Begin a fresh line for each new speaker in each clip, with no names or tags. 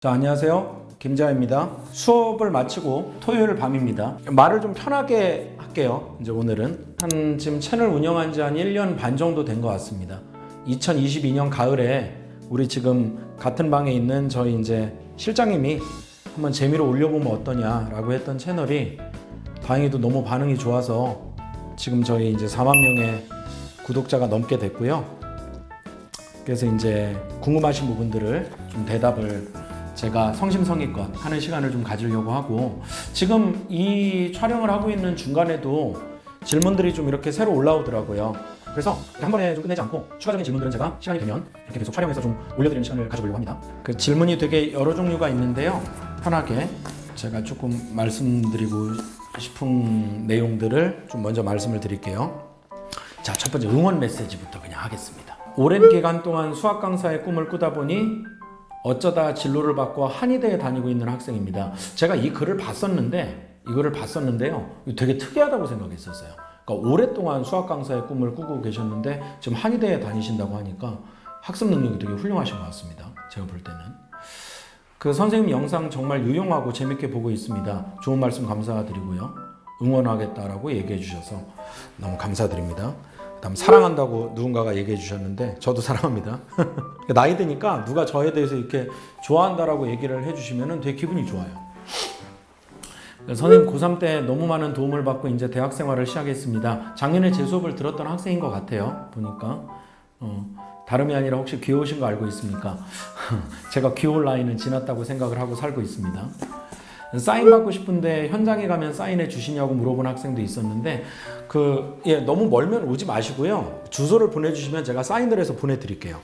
자, 안녕하세요. 김자입니다. 수업을 마치고 토요일 밤입니다. 말을 좀 편하게 할게요. 이제 오늘은 지금 채널 운영한 지 한 1년 반 정도 된 것 같습니다. 2022년 가을에 우리 지금 같은 방에 있는 저희 이제 실장님이 한번 재미로 올려보면 어떠냐라고 했던 채널이 다행히도 너무 반응이 좋아서 지금 저희 이제 4만 명의 구독자가 넘게 됐고요. 그래서 이제 궁금하신 부분들을 좀 대답을 제가 성심성의껏 하는 시간을 좀 가지려고 하고, 지금 이 촬영을 하고 있는 중간에도 질문들이 좀 이렇게 새로 올라오더라고요. 그래서 한 번에 좀 끝내지 않고 추가적인 질문들은 제가 시간이 되면 이렇게 계속 촬영해서 좀 올려드리는 시간을 가져보려고 합니다. 그 질문이 되게 여러 종류가 있는데요. 편하게 제가 조금 말씀드리고 싶은 내용들을 좀 먼저 말씀을 드릴게요. 자, 첫 번째 응원 메시지부터 그냥 하겠습니다. 오랜 기간 동안 수학 강사의 꿈을 꾸다 보니 어쩌다 진로를 바꿔 한의대에 다니고 있는 학생입니다. 제가 이 글을 봤었는데요. 되게 특이하다고 생각했었어요. 그러니까 오랫동안 수학 강사의 꿈을 꾸고 계셨는데 지금 한의대에 다니신다고 하니까 학습 능력이 되게 훌륭하신 것 같습니다. 제가 볼 때는. 그 선생님 영상 정말 유용하고 재밌게 보고 있습니다. 좋은 말씀 감사드리고요. 응원하겠다라고 얘기해 주셔서 너무 감사드립니다. 그다음 사랑한다고 누군가가 얘기해 주셨는데 저도 사랑합니다. 나이 드니까 누가 저에 대해서 이렇게 좋아한다라고 얘기를 해주시면 되게 기분이 좋아요. 선생님 고3 때 너무 많은 도움을 받고 이제 대학 생활을 시작했습니다. 작년에 제 수업을 들었던 학생인 것 같아요. 보니까 다름이 아니라 혹시 귀여우신 거 알고 있습니까? 제가 귀여울 나이는 지났다고 생각을 하고 살고 있습니다. 사인 받고 싶은데 현장에 가면 사인해 주시냐고 물어본 학생도 있었는데 너무 멀면 오지 마시고요. 주소를 보내주시면 제가 사인을 해서 보내드릴게요.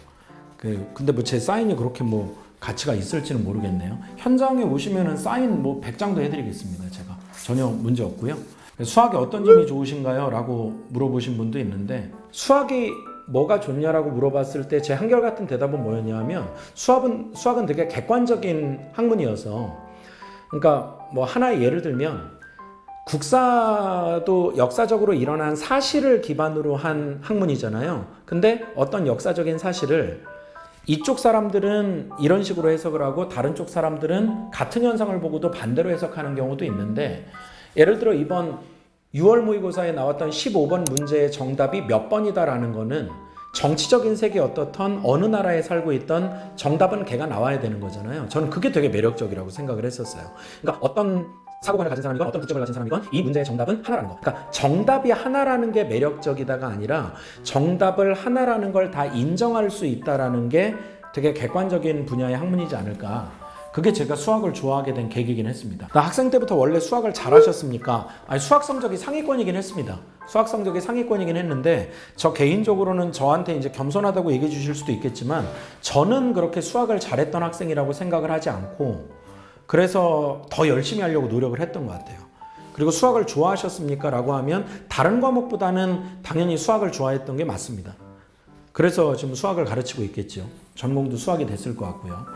근데 뭐 제 사인이 그렇게 뭐 가치가 있을지는 모르겠네요. 현장에 오시면은 사인 뭐 100장도 해드리겠습니다. 제가 전혀 문제 없고요. 수학이 어떤 점이 좋으신가요? 라고 물어보신 분도 있는데, 수학이 뭐가 좋냐라고 물어봤을 때 제 한결같은 대답은 뭐였냐면, 수학은 되게 객관적인 학문이어서, 그러니까 뭐 하나의 예를 들면 국사도 역사적으로 일어난 사실을 기반으로 한 학문이잖아요. 근데 어떤 역사적인 사실을 이쪽 사람들은 이런 식으로 해석을 하고 다른 쪽 사람들은 같은 현상을 보고도 반대로 해석하는 경우도 있는데, 예를 들어 이번 6월 모의고사에 나왔던 15번 문제의 정답이 몇 번이다라는 거는 정치적인 색이 어떻던 어느 나라에 살고 있던 정답은 걔가 나와야 되는 거잖아요. 저는 그게 되게 매력적이라고 생각을 했었어요. 그러니까 어떤 사고관을 가진 사람이건 어떤 국적을 가진 사람이건 이 문제의 정답은 하나라는 거. 그러니까 정답이 하나라는 게 매력적이다가 아니라 정답을 하나라는 걸 다 인정할 수 있다라는 게 되게 객관적인 분야의 학문이지 않을까. 그게 제가 수학을 좋아하게 된 계기이긴 했습니다. 학생 때부터 원래 수학을 잘하셨습니까? 아니, 수학 성적이 상위권이긴 했습니다. 수학 성적이 상위권이긴 했는데, 저 개인적으로는 저한테 이제 겸손하다고 얘기해 주실 수도 있겠지만, 저는 그렇게 수학을 잘했던 학생이라고 생각을 하지 않고, 그래서 더 열심히 하려고 노력을 했던 것 같아요. 그리고 수학을 좋아하셨습니까? 라고 하면 다른 과목보다는 당연히 수학을 좋아했던 게 맞습니다. 그래서 지금 수학을 가르치고 있겠죠. 전공도 수학이 됐을 것 같고요.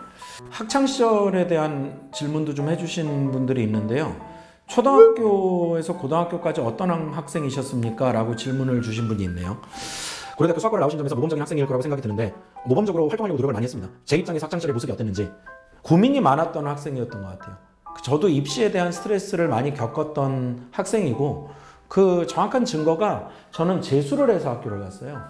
학창시절에 대한 질문도 좀 해주신 분들이 있는데요. 초등학교에서 고등학교까지 어떤 학생이셨습니까? 라고 질문을 주신 분이 있네요. 고려대학교 수학과를 나오신 점에서 모범적인 학생일 거라고 생각이 드는데, 모범적으로 활동하려고 노력을 많이 했습니다. 제 입장에서 학창시절의 모습이 어땠는지, 고민이 많았던 학생이었던 것 같아요. 저도 입시에 대한 스트레스를 많이 겪었던 학생이고, 그 정확한 증거가 저는 재수를 해서 학교를 갔어요.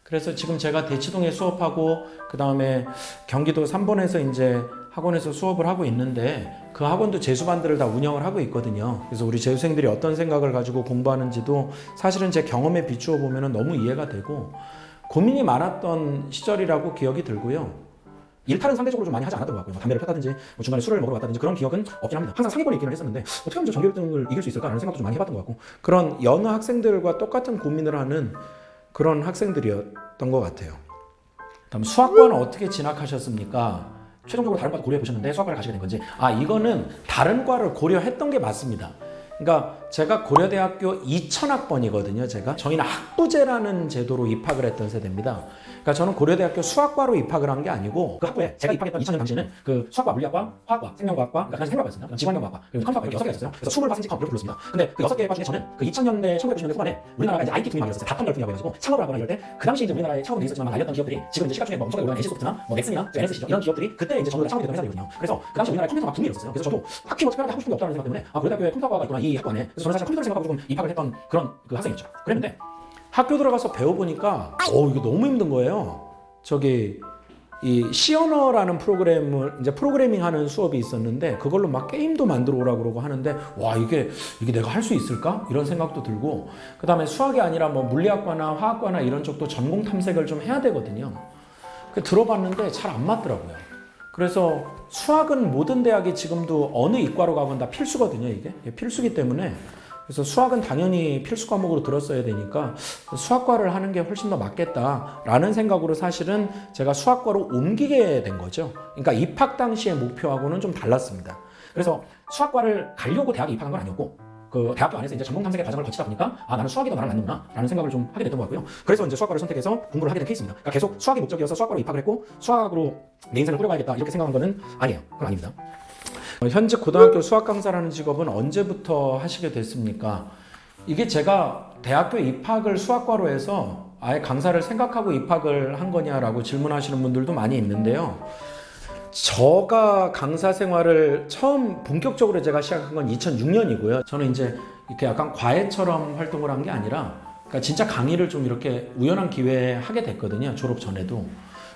그래서 지금 제가 대치동에 수업하고 그 다음에 경기도 3번에서 이제 학원에서 수업을 하고 있는데, 그 학원도 재수반들을 다 운영을 하고 있거든요. 그래서 우리 재수생들이 어떤 생각을 가지고 공부하는지도 사실은 제 경험에 비추어 보면 너무 이해가 되고, 고민이 많았던 시절이라고 기억이 들고요. 일탈은 상대적으로 좀 많이 하지 않았던 것 같고요. 담배를 폈다든지 뭐 중간에 술을 먹으러 갔다든지 그런 기억은 없긴 합니다. 항상 상위권에 있기는 했었는데 어떻게 하면 저 전교 1등을 이길 수 있을까라는 생각도 좀 많이 해봤던 것 같고, 그런 여느 학생들과 똑같은 고민을 하는 그런 학생들이었던 것 같아요. 다음, 수학과는 어떻게 진학하셨습니까? 최종적으로 다른 과도 고려해 보셨는데 수학과를 가시게 된 건지. 이거는 다른 과를 고려했던 게 맞습니다. 그러니까 제가 고려대학교 2000학번이거든요. 저희는 학부제라는 제도로 입학을 했던 세대입니다. 그러니까 저는 고려대학교 수학과로 입학을 한 게 아니고 그 학부에 제가 입학했던 2000년 당시에는 그 수학과, 물리학과, 화학과, 생명과학과, 그러니까 생명과였습니다. 지구환경과학과, 그리고 컴퓨터과 이렇게 6개가 있었어요. 그래서 수물과 생체과학 이렇게 불렀습니다. 근데 그 6개 중에 저는 그 2000년대, 1990년대 후반에 우리나라가 이제 IT 붐이 많이 있었어요. 닷컴 열풍이라고 해가지고 창업을 하거나 이럴 때 그 당시 이제 우리나라에 창업이 있었지만 알렸던 기업들이 지금 이제 시가총액 엄청나게 올라간 에시소프트나 뭐 넥슨이나 NSC죠. 이런 기업들이 그때 이제 전부 다 창업이 됐던 회사들이거든요. 그래서 그 당시 우리나라에 컴퓨터가 붐이 있었어요. 그래서 저도 딱히 뭐 특별하게 하고 싶은 게 없다는 생각 때문에 고려대학교에 컴퓨터과가 있구나 이 학과에. 그래서 저는 사실 컴퓨터를 생각하고 조금 입학을 했던 그런 그 학생이었죠. 그랬는데 학교 들어가서 배워보니까 이게 너무 힘든 거예요. 저기 이 C언어라는 프로그램을 이제 프로그래밍하는 수업이 있었는데 그걸로 막 게임도 만들어 오라고 그러고 하는데 와 이게 내가 할 수 있을까? 이런 생각도 들고 그다음에 수학이 아니라 뭐 물리학과나 화학과나 이런 쪽도 전공 탐색을 좀 해야 되거든요. 들어봤는데 잘 안 맞더라고요. 그래서 수학은 모든 대학이 지금도 어느 이과로 가건 다 필수거든요. 이게 필수기 때문에 그래서 수학은 당연히 필수 과목으로 들었어야 되니까 수학과를 하는 게 훨씬 더 맞겠다라는 생각으로 사실은 제가 수학과로 옮기게 된 거죠. 그러니까 입학 당시의 목표하고는 좀 달랐습니다. 그래서 수학과를 가려고 대학에 입학한 건 아니었고 그 대학교 안에서 이제 전공 탐색의 과정을 거치다 보니까 나는 수학이 더 나랑 맞는구나 라는 생각을 좀 하게 됐던 것 같고요. 그래서 이제 수학과를 선택해서 공부를 하게 된 케이스입니다. 그러니까 계속 수학이 목적이어서 수학과로 입학을 했고 수학으로 내 인생을 꾸려가야겠다 이렇게 생각한 거는 아니에요. 그건 아닙니다. 현재 고등학교 수학 강사라는 직업은 언제부터 하시게 됐습니까? 이게 제가 대학교 입학을 수학과로 해서 아예 강사를 생각하고 입학을 한 거냐라고 질문하시는 분들도 많이 있는데요. 저가 강사 생활을 처음 본격적으로 제가 시작한 건 2006년이고요. 저는 이제 이렇게 약간 과외처럼 활동을 한 게 아니라 그러니까 진짜 강의를 좀 이렇게 우연한 기회에 하게 됐거든요. 졸업 전에도.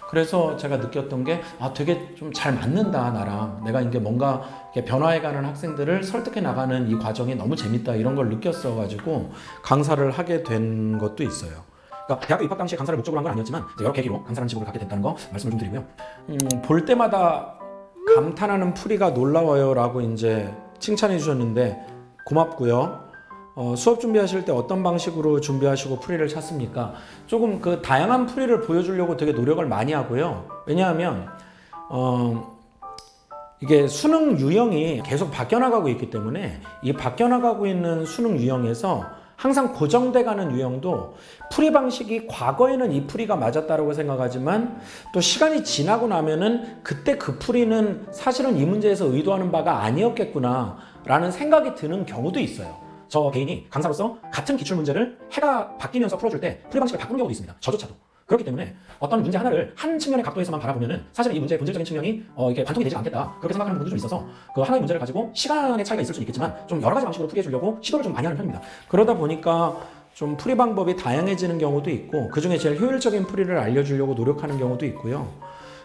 그래서 제가 느꼈던 게 되게 좀 잘 맞는다 나랑 내가 이게 뭔가 이렇게 변화해가는 학생들을 설득해 나가는 이 과정이 너무 재밌다 이런 걸 느꼈어 가지고 강사를 하게 된 것도 있어요. 그러니까 대학교 입학 당시에 강사를 목적으로 한 건 아니었지만 여러 계기로 강사라는 직업을 갖게 됐다는 거 말씀을 좀 드리고요. 볼 때마다 감탄하는 풀이가 놀라워요 라고 이제 칭찬해 주셨는데 고맙고요. 수업 준비하실 때 어떤 방식으로 준비하시고 풀이를 찾습니까? 조금 그 다양한 풀이를 보여주려고 되게 노력을 많이 하고요. 왜냐하면 이게 수능 유형이 계속 바뀌어나가고 있기 때문에 이 바뀌어나가고 있는 수능 유형에서 항상 고정돼가는 유형도 풀이 방식이 과거에는 이 풀이가 맞았다고 생각하지만 또 시간이 지나고 나면은 그때 그 풀이는 사실은 이 문제에서 의도하는 바가 아니었겠구나 라는 생각이 드는 경우도 있어요. 저 개인이 강사로서 같은 기출문제를 해가 바뀌면서 풀어줄 때 풀이 방식을 바꾸는 경우도 있습니다. 저조차도. 그렇기 때문에 어떤 문제 하나를 한 측면의 각도에서만 바라보면은 사실은 이 문제의 본질적인 측면이 이게 관통이 되지 않겠다. 그렇게 생각하는 분들도 좀 있어서 그 하나의 문제를 가지고 시간의 차이가 있을 수는 있겠지만 좀 여러 가지 방식으로 풀이해 주려고 시도를 좀 많이 하는 편입니다. 그러다 보니까 좀 풀이 방법이 다양해지는 경우도 있고 그중에 제일 효율적인 풀이를 알려주려고 노력하는 경우도 있고요.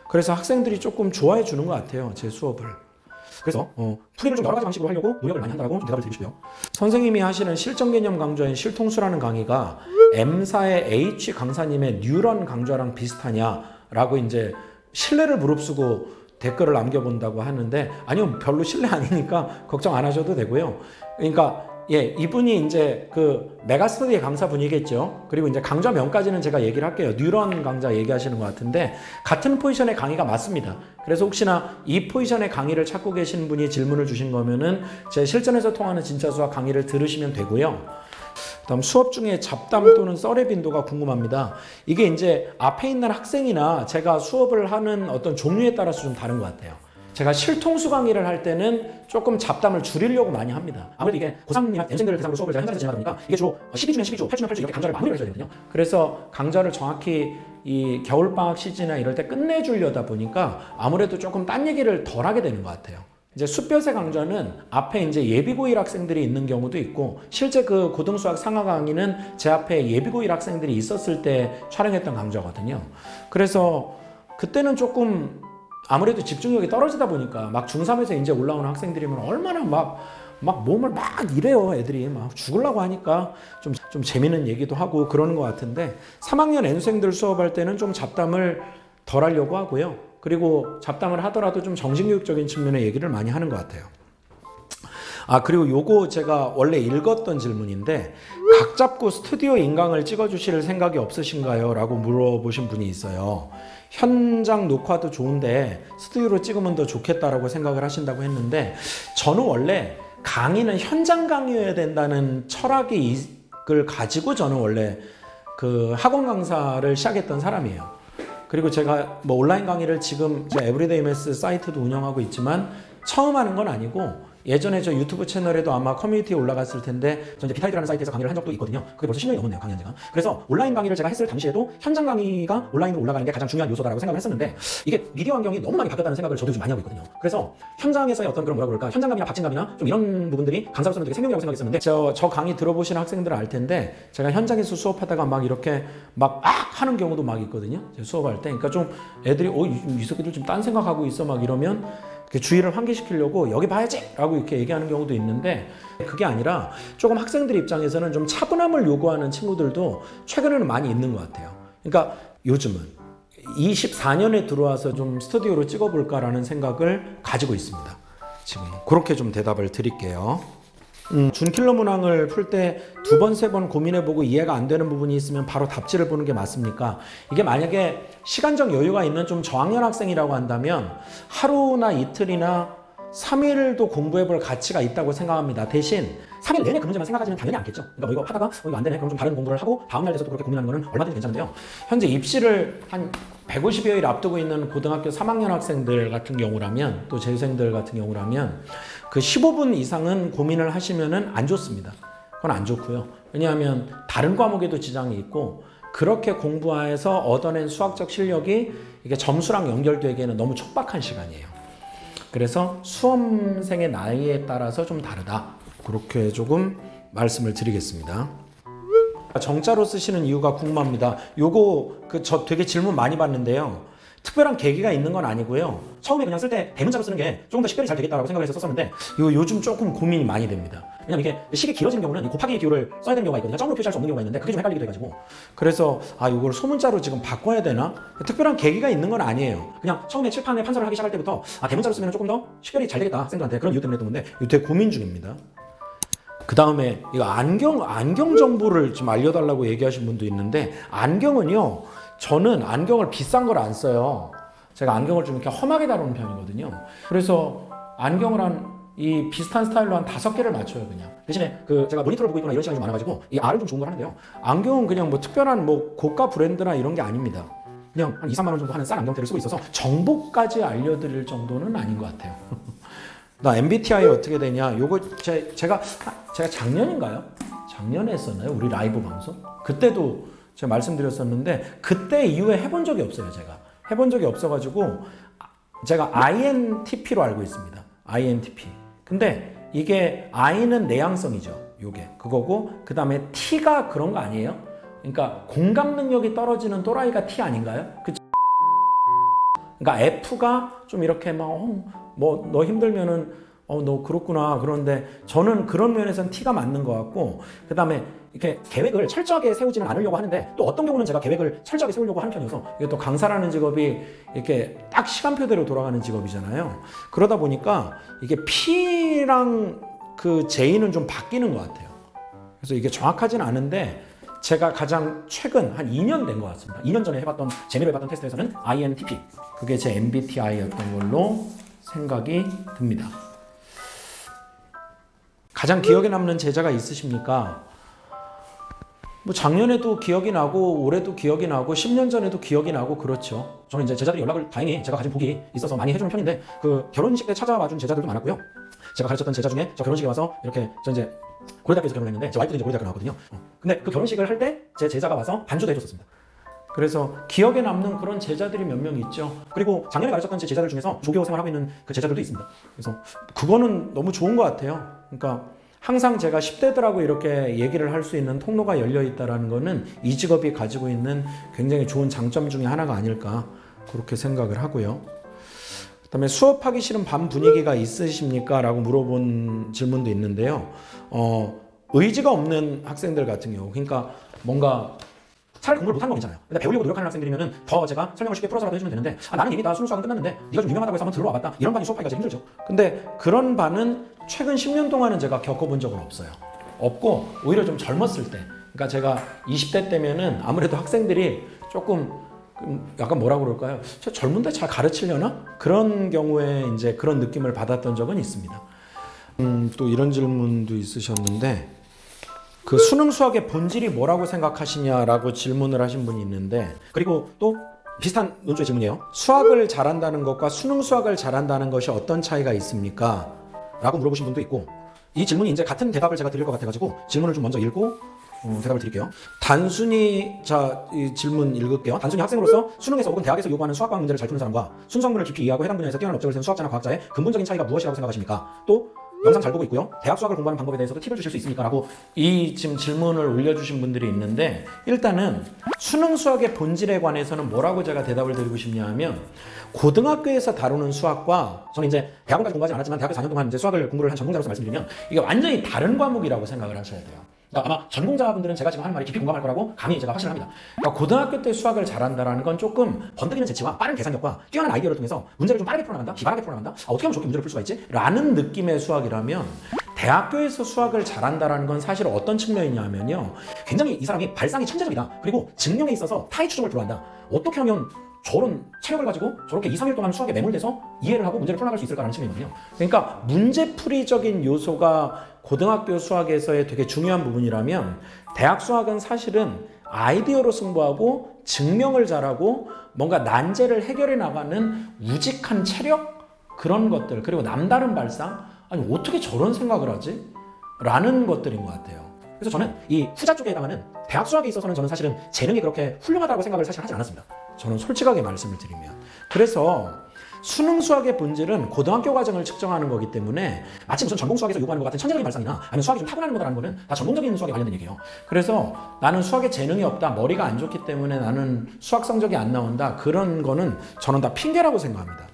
그래서 학생들이 조금 좋아해 주는 것 같아요. 제 수업을. 그래서 풀이를 좀 여러 가지 방식으로 하려고 노력을 많이 한다고 좀 대답을 드리고 싶고요. 선생님이 하시는 실전 개념 강좌인 실통수라는 강의가 M사의 H 강사님의 뉴런 강좌랑 비슷하냐라고 이제 신뢰를 무릅쓰고 댓글을 남겨본다고 하는데 아니요 별로 신뢰 아니니까 걱정 안 하셔도 되고요. 그러니까 이분이 이제 그 메가스터디의 강사분이겠죠. 그리고 이제 강좌명까지는 제가 얘기를 할게요. 뉴런 강좌 얘기하시는 것 같은데 같은 포지션의 강의가 맞습니다. 그래서 혹시나 이 포지션의 강의를 찾고 계신 분이 질문을 주신 거면은 제 실전에서 통하는 진짜 수학 강의를 들으시면 되고요. 다음 수업 중에 잡담 또는 썰의 빈도가 궁금합니다. 이게 이제 앞에 있는 학생이나 제가 수업을 하는 어떤 종류에 따라서 좀 다른 것 같아요. 제가 실통수 강의를 할 때는 조금 잡담을 줄이려고 많이 합니다. 아무래도 이게 고3이나 M생들을 대상으로 수업을 제가 현장에서 진행하다 보니까 이게 주로 12주면 12주, 8주면 8주 이렇게 강좌를 마무리를 해줘야 되거든요. 그래서 강좌를 정확히 이 겨울방학 시즌이나 이럴 때 끝내주려다 보니까 아무래도 조금 딴 얘기를 덜 하게 되는 것 같아요. 이제 숫볕의 강좌는 앞에 이제 예비고1 학생들이 있는 경우도 있고 실제 그 고등수학 상하 강의는 제 앞에 예비고1 학생들이 있었을 때 촬영했던 강좌거든요. 그래서 그때는 조금 아무래도 집중력이 떨어지다 보니까 막 중3에서 이제 올라오는 학생들이면 얼마나 막 몸을 막 이래요. 애들이 막 죽으려고 하니까 좀 재미있는 얘기도 하고 그러는 것 같은데 3학년 N생들 수업할 때는 좀 잡담을 덜 하려고 하고요. 그리고 잡담을 하더라도 좀 정신교육적인 측면의 얘기를 많이 하는 것 같아요. 그리고 요거 제가 원래 읽었던 질문인데 각 잡고 스튜디오 인강을 찍어주실 생각이 없으신가요? 라고 물어보신 분이 있어요. 현장 녹화도 좋은데 스튜디오로 찍으면 더 좋겠다라고 생각을 하신다고 했는데 저는 원래 강의는 현장 강의여야 된다는 철학을 가지고 저는 원래 그 학원 강사를 시작했던 사람이에요. 그리고 제가 뭐 온라인 강의를 지금 제가 에브리데이 매스 사이트도 운영하고 있지만 처음 하는 건 아니고 예전에 저 유튜브 채널에도 아마 커뮤니티에 올라갔을 텐데 저 이제 비타이드라는 사이트에서 강의를 한 적도 있거든요. 그게 벌써 10년이 넘었네요, 강의 한 지가. 그래서 온라인 강의를 제가 했을 당시에도 현장 강의가 온라인으로 올라가는 게 가장 중요한 요소다라고 생각을 했었는데 이게 미디어 환경이 너무 많이 바뀌었다는 생각을 저도 좀 많이 하고 있거든요. 그래서 현장에서의 어떤 그런 뭐라 그럴까 현장감이나 박진감이나 좀 이런 부분들이 강사로서는 되게 생명이라고 생각했었는데 저 강의 들어보시는 학생들은 알 텐데 제가 현장에서 수업하다가 막 이렇게 막 하는 경우도 막 있거든요. 제가 수업할 때. 그러니까 좀 애들이 이 새끼들 좀 딴 생각하고 있어 막 이러면 주의를 환기시키려고 여기 봐야지! 라고 이렇게 얘기하는 경우도 있는데 그게 아니라 조금 학생들 입장에서는 좀 차분함을 요구하는 친구들도 최근에는 많이 있는 것 같아요. 그러니까 요즘은 24년에 들어와서 좀 스튜디오로 찍어볼까라는 생각을 가지고 있습니다. 지금 그렇게 좀 대답을 드릴게요. 준킬러 문항을 풀 때 두 번, 세 번 고민해보고 이해가 안 되는 부분이 있으면 바로 답지를 보는 게 맞습니까? 이게 만약에 시간적 여유가 있는 좀 저학년 학생이라고 한다면 하루나 이틀이나 3일도 공부해볼 가치가 있다고 생각합니다. 대신 3일 내내 그 문제만 생각하지는 당연히 않겠죠. 그러니까 뭐 이거 하다가 이거 안 되네. 그럼 좀 다른 공부를 하고 다음날 돼서도 그렇게 고민하는 거는 얼마든지 괜찮은데요. 현재 입시를 한 150여일 앞두고 있는 고등학교 3학년 학생들 같은 경우라면 또 재생들 같은 경우라면 그 15분 이상은 고민을 하시면은 안 좋습니다. 그건 안 좋고요. 왜냐하면 다른 과목에도 지장이 있고 그렇게 공부해서 얻어낸 수학적 실력이 이게 점수랑 연결되기에는 너무 촉박한 시간이에요. 그래서 수험생의 나이에 따라서 좀 다르다. 그렇게 조금 말씀을 드리겠습니다. 정자로 쓰시는 이유가 궁금합니다. 요거 저 되게 질문 많이 받는데요. 특별한 계기가 있는 건 아니고요. 처음에 그냥 쓸 때 대문자로 쓰는 게 조금 더 식별이 잘 되겠다라고 생각해서 썼었는데 요즘 조금 고민이 많이 됩니다. 왜냐면 이게 식이 길어지는 경우는 이 곱하기 기호를 써야 되는 경우가 있거든요. 점으로 표시할 수 없는 경우가 있는데 그게 좀 헷갈리기도 해가지고 그래서 이걸 소문자로 지금 바꿔야 되나? 특별한 계기가 있는 건 아니에요. 그냥 처음에 칠판에 판서를 하기 시작할 때부터 대문자로 쓰면 조금 더 식별이 잘 되겠다 학생들한테 그런 이유 때문에 했던 건데 이거 되게 고민 중입니다. 그 다음에 이거 안경 정보를 좀 알려달라고 얘기하신 분도 있는데 안경은요. 저는 안경을 비싼 걸 안 써요. 제가 안경을 좀 이렇게 험하게 다루는 편이거든요. 그래서 안경을 이 비슷한 스타일로 한 5개를 맞춰요, 그냥. 대신에 제가 모니터를 보고 있거나 이런 시간이 좀 많아가지고 이 R을 좀 좋은 걸 하는데요. 안경은 그냥 뭐 특별한 뭐 고가 브랜드나 이런 게 아닙니다. 그냥 한 2, 3만 원 정도 하는 싼 안경테를 쓰고 있어서 정보까지 알려드릴 정도는 아닌 것 같아요. 나 MBTI 어떻게 되냐? 요거 제가 작년인가요? 작년에 했었나요? 우리 라이브 방송? 그때도 제가 말씀드렸었는데 그때 이후에 해본 적이 없어요. 제가 해본 적이 없어가지고 제가 INTP로 알고 있습니다. INTP. 근데 이게 I는 내향성이죠. 요게 그거고 그 다음에 T가 그런 거 아니에요? 그러니까 공감 능력이 떨어지는 또라이가 T 아닌가요? 그러니까 F가 좀 이렇게 뭐 너 힘들면은 너 그렇구나. 그런데 저는 그런 면에서는 T가 맞는 것 같고 그 다음에 이렇게 계획을 철저하게 세우지는 않으려고 하는데 또 어떤 경우는 제가 계획을 철저하게 세우려고 하는 편이어서 이게 또 강사라는 직업이 이렇게 딱 시간표대로 돌아가는 직업이잖아요. 그러다 보니까 이게 P랑 그 J는 좀 바뀌는 것 같아요. 그래서 이게 정확하진 않은데 제가 가장 최근 한 2년 된 것 같습니다. 2년 전에 제대로 해봤던 테스트에서는 INTP 그게 제 MBTI였던 걸로 생각이 듭니다. 가장 기억에 남는 제자가 있으십니까? 뭐 작년에도 기억이 나고 올해도 기억이 나고 10년 전에도 기억이 나고 그렇죠. 저는 이제 제자들이 연락을 다행히 제가 가진 복이 있어서 많이 해주는 편인데 결혼식 때 찾아와 준 제자들도 많았고요. 제가 가르쳤던 제자 중에 저 결혼식에 와서 이렇게 저 이제 고려대학교에서 결혼했는데 제 와이프도 이제 고려대학교 나왔거든요. 근데 그 결혼식을 할 때 제 제자가 와서 반주도 해줬었습니다. 그래서 기억에 남는 그런 제자들이 몇 명 있죠. 그리고 작년에 가르쳤던 제 제자들 중에서 조교 생활하고 있는 그 제자들도 있습니다. 그래서 그거는 너무 좋은 것 같아요. 그러니까 항상 제가 10대들하고 이렇게 얘기를 할 수 있는 통로가 열려 있다는 거는 이 직업이 가지고 있는 굉장히 좋은 장점 중에 하나가 아닐까 그렇게 생각을 하고요. 그다음에 수업하기 싫은 반 분위기가 있으십니까? 라고 물어본 질문도 있는데요. 의지가 없는 학생들 같은 경우 그러니까 뭔가 차라리 공부를 못하는 건 괜찮아요. 근데 배우려고 노력하는 학생들이면은 더 제가 설명을 쉽게 풀어서라도 해주면 되는데 나는 이미 다 수능 수학은 끝났는데 네가 좀 유명하다고 해서 한번 들어와 봤다. 이런 반이 수업하기가 제일 힘들죠. 근데 그런 반은 최근 10년 동안은 제가 겪어본 적은 없어요. 없고 오히려 좀 젊었을 때 그러니까 제가 20대 때면은 아무래도 학생들이 조금 약간 뭐라고 그럴까요? 저 젊은데 잘 가르치려나? 그런 경우에 이제 그런 느낌을 받았던 적은 있습니다. 또 이런 질문도 있으셨는데 수능 수학의 본질이 뭐라고 생각하시냐라고 질문을 하신 분이 있는데 그리고 또 비슷한 논조의 질문이에요. 수학을 잘한다는 것과 수능 수학을 잘한다는 것이 어떤 차이가 있습니까? 라고 물어보신 분도 있고, 이 질문이 이제 같은 대답을 제가 드릴 것 같아가지고 질문을 좀 먼저 읽고 대답을 드릴게요. 단순히 이 질문 읽을게요. 단순히 학생으로서 수능에서 혹은 대학에서 요구하는 수학과학 문제를 잘 푸는 사람과 순수학문을 깊이 이해하고 해당 분야에서 뛰어난 업적을 세운 수학자나 과학자의 근본적인 차이가 무엇이라고 생각하십니까? 또 영상 잘 보고 있고요. 대학 수학을 공부하는 방법에 대해서도 팁을 주실 수 있습니까? 라고 이 지금 질문을 올려주신 분들이 있는데, 일단은 수능 수학의 본질에 관해서는 뭐라고 제가 대답을 드리고 싶냐 하면, 고등학교에서 다루는 수학과, 저는 이제 대학원까지 공부하지 않았지만 대학교 4년 동안 이제 수학을 공부를 한 전공자로서 말씀드리면 이게 완전히 다른 과목이라고 생각을 하셔야 돼요. 그러니까 아마 전공자분들은 제가 지금 하는 말이 깊이 공감할 거라고 감히 제가 확신을 합니다. 그러니까 고등학교 때 수학을 잘한다라는 건 조금 번뜩이는 재치와 빠른 계산력과 뛰어난 아이디어를 통해서 문제를 좀 빠르게 풀어나간다, 기발하게 풀어나간다, 어떻게 하면 좋게 문제를 풀 수가 있지? 라는 느낌의 수학이라면, 대학교에서 수학을 잘한다라는 건 사실 어떤 측면이냐면요, 굉장히 이 사람이 발상이 천재적이다, 그리고 증명에 있어서 타의 추종을 불허한다, 어떻게 하면 저런 체력을 가지고 저렇게 2, 3일 동안 수학에 매몰돼서 이해를 하고 문제를 풀어나갈 수 있을까라는 측면이거든요. 그러니까 문제풀이적인 요소가 고등학교 수학에서의 되게 중요한 부분이라면, 대학 수학은 사실은 아이디어로 승부하고 증명을 잘하고 뭔가 난제를 해결해 나가는 우직한 체력, 그런 것들, 그리고 남다른 발상, 아니 어떻게 저런 생각을 하지? 라는 것들인 것 같아요. 그래서 저는 이 후자 쪽에 해당하는 대학 수학에 있어서는 저는 사실은 재능이 그렇게 훌륭하다고 생각을 사실 하지 않았습니다. 저는 솔직하게 말씀을 드리면. 그래서 수능 수학의 본질은 고등학교 과정을 측정하는 거기 때문에, 마치 무슨 전공 수학에서 요구하는 것 같은 천재적인 발상이나 아니면 수학이 좀 타고나는 거라는 거는 다 전공적인 수학에 관련된 얘기예요. 그래서 나는 수학에 재능이 없다, 머리가 안 좋기 때문에 나는 수학 성적이 안 나온다, 그런 거는 저는 다 핑계라고 생각합니다.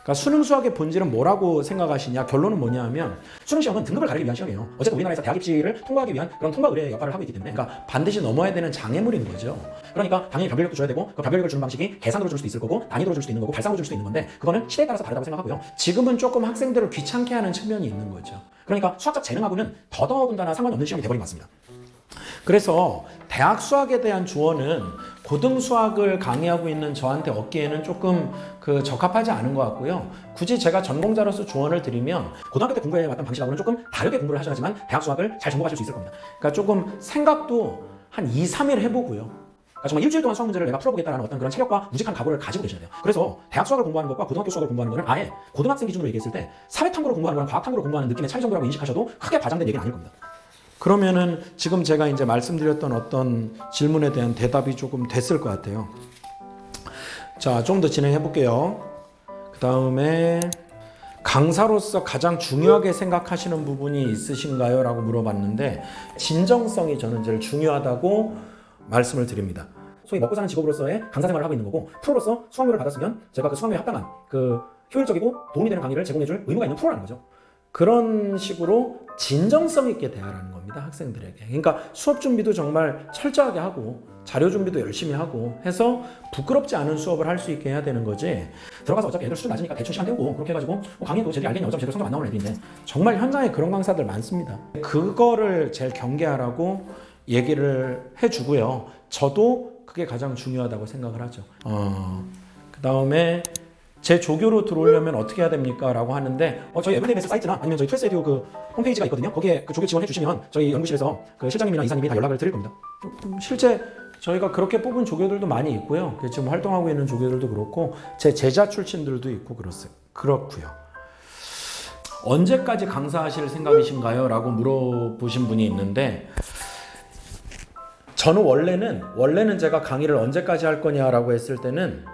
그러니까 수능 수학의 본질은 뭐라고 생각하시냐? 결론은 뭐냐 하면, 수능 시험은 등급을 가리기 위한 시험이에요. 어쨌든 우리나라에서 대학 입시를 통과하기 위한 그런 통과 의뢰의 역할을 하고 있기 때문에, 그러니까 반드시 넘어야 되는 장애물인 거죠. 그러니까 당연히 변별력도 줘야 되고, 그 변별력을 주는 방식이 계산으로 줄 수도 있을 거고, 난이도로 줄 수도 있는 거고, 발상으로 줄 수도 있는 건데, 그거는 시대에 따라서 다르다고 생각하고요. 지금은 조금 학생들을 귀찮게 하는 측면이 있는 거죠. 그러니까 수학적 재능하고는 더더군다나 상관없는 시험이 돼버린 것 같습니다. 그래서 대학 수학에 대한 조언은 고등 수학을 강의하고 있는 저한테 얻기에는 조금 적합하지 않은 것 같고요. 굳이 제가 전공자로서 조언을 드리면, 고등학교 때 공부해왔던 방식하고는 조금 다르게 공부를 하셔야지만 대학 수학을 잘 전공하실 수 있을 겁니다. 그러니까 조금 생각도 한 2, 3일 해보고요. 그러니까 정말 일주일 동안 수학 문제를 내가 풀어보겠다라는 어떤 그런 체력과 우직한 각오를 가지고 계셔야 돼요. 그래서 대학 수학을 공부하는 것과 고등학교 수학을 공부하는 거는 아예 고등학생 기준으로 얘기했을 때 사회 탐구로 공부하는 거랑 과학 탐구로 공부하는 느낌의 차이 정도라고 인식하셔도 크게 과장된 얘기는 아닐 겁니다. 그러면은 지금 제가 이제 말씀드렸던 어떤 질문에 대한 대답이 조금 됐을 것 같아요. 자, 좀 더 진행해 볼게요. 그 다음에 강사로서 가장 중요하게 생각하시는 부분이 있으신가요? 라고 물어봤는데, 진정성이 저는 제일 중요하다고 말씀을 드립니다. 소위 먹고 사는 직업으로서의 강사 생활을 하고 있는 거고, 프로로서 수강료를 받았으면 제가 그 수강료에 합당한 효율적이고 도움이 되는 강의를 제공해줄 의무가 있는 프로라는 거죠. 그런 식으로 진정성 있게 대하라는 겁니다, 학생들에게. 그러니까 수업 준비도 정말 철저하게 하고 자료 준비도 열심히 하고 해서 부끄럽지 않은 수업을 할 수 있게 해야 되는 거지, 들어가서 어차피 애들 수준 낮으니까 대충 시간 때우고 그렇게 해가지고 강의도 제대로 알겠냐, 어차피 제대로 성적 안 나오는 애들인데, 정말 현장에 그런 강사들 많습니다. 그거를 제일 경계하라고 얘기를 해주고요. 저도 그게 가장 중요하다고 생각을 하죠. 그 다음에 제 조교로 들어오려면 어떻게 해야 됩니까? 라고 하는데, 저희 에블레이메스 사이트나 아니면 저희 트레스 에듀 홈페이지가 있거든요. 거기에 조교 지원해 주시면 저희 연구실에서 실장님이나 이사님이 다 연락을 드릴 겁니다. 실제 저희가 그렇게 뽑은 조교들도 많이 있고요. 지금 활동하고 있는 조교들도 그렇고, 제 제자 출신들도 있고 그렇고요. 언제까지 강사하실 생각이신가요? 라고 물어보신 분이 있는데, 저는 원래는 제가 강의를 언제까지 할 거냐라고 했을 때는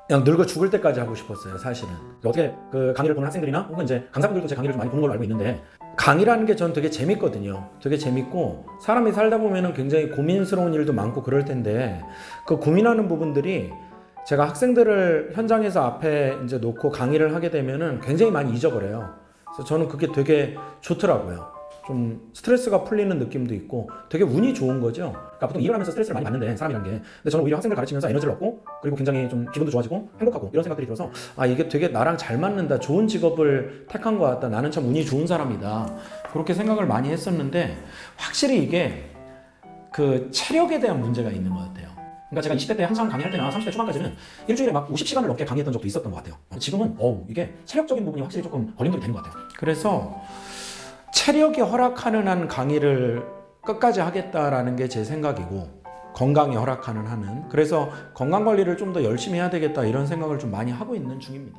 그냥 늙어 죽을 때까지 하고 싶었어요, 사실은. 어떻게 강의를 보는 학생들이나 혹은 이제 강사분들도 제 강의를 좀 많이 보는 걸로 알고 있는데, 강의라는 게 전 되게 재밌거든요. 되게 재밌고, 사람이 살다 보면은 굉장히 고민스러운 일도 많고 그럴 텐데, 그 고민하는 부분들이 제가 학생들을 현장에서 앞에 이제 놓고 강의를 하게 되면은 굉장히 많이 잊어버려요. 그래서 저는 그게 되게 좋더라고요. 좀 스트레스가 풀리는 느낌도 있고 되게 운이 좋은 거죠. 그러니까 보통 일을 하면서 스트레스를 많이 받는데, 사람이란 게. 근데 저는 오히려 학생들 가르치면서 에너지를 얻고, 그리고 굉장히 좀 기분도 좋아지고 행복하고 이런 생각들이 들어서, 이게 되게 나랑 잘 맞는다, 좋은 직업을 택한 것 같다, 나는 참 운이 좋은 사람이다, 그렇게 생각을 많이 했었는데, 확실히 이게 체력에 대한 문제가 있는 것 같아요. 그러니까 제가 20대 때 항상 강의할 때나 30대 초반까지는 일주일에 막 50시간을 넘게 강의했던 적도 있었던 것 같아요. 지금은 이게 체력적인 부분이 확실히 조금 걸림돌이 되는 것 같아요. 그래서 체력이 허락하는 한 강의를 끝까지 하겠다라는 게 제 생각이고, 건강에 허락하는 하는. 그래서 건강 관리를 좀 더 열심히 해야 되겠다 이런 생각을 좀 많이 하고 있는 중입니다.